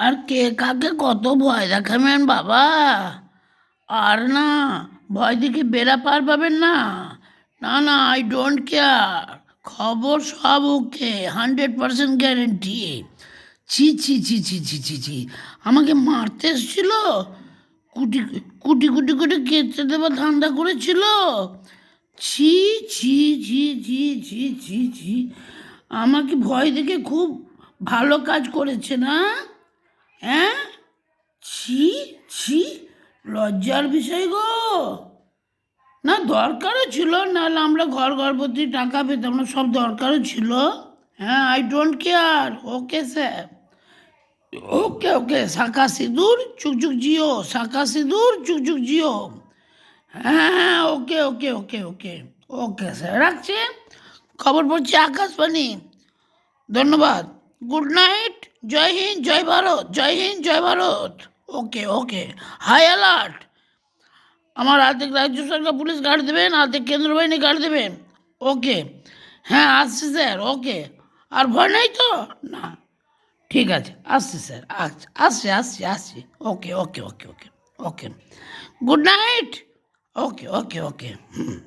আর কে কাকে কত ভয় দেখাবেন বাবা? আর না, ভয় দেখে বেড়া পার পাবেন না। না না, আই ডোন্ট কেয়ার। খবর সব ওকে, 100% গ্যারেন্টি। ছি ছি ছি ছি ছি ছি ছি, আমাকে মারতে এসেছিল। কুটি কুটি কুটি কুটি কেটে দেবার ধান্দা করেছিল। ছি ছি ছি ছি ছি ছি ছি, আমাকে ভয় দেখে খুব ভালো কাজ করেছে না? হ্যাঁ, ছি ছি, লজ্জার বিষয় গো। না, দরকারও ছিল, নাহলে আমরা ঘর প্রতি টাকা পেতাম না, সব দরকারও ছিল। হ্যাঁ, I don't care. Okay sir, okay okay, শাঁখা সিঁদুর চুকচুক জিও, শাঁখা সিঁদুর চুকচুক জিও। হ্যাঁ হ্যাঁ, ওকে ওকে ওকে ওকে ওকে স্যার, রাখছি। খবর পড়ছি আকাশবাণী। ধন্যবাদ। Good night. জয় হিন্দ, জয় ভারত, জয় হিন্দ, জয় ভারত। Okay okay, high alert. আমার অর্ধেক রাজ্য সরকার পুলিশ গার্ড দেবেন, অর্ধেক কেন্দ্র বাহিনী গার্ড দেবেন। ওকে, হ্যাঁ আসছি স্যার। ওকে, আর ভয় নেই তো? না, ঠিক আছে, আসছি স্যার, আসছি আসছি আসছি। ওকে ওকে ওকে ওকে ওকে, গুড নাইট। ওকে ওকে ওকে, হুম।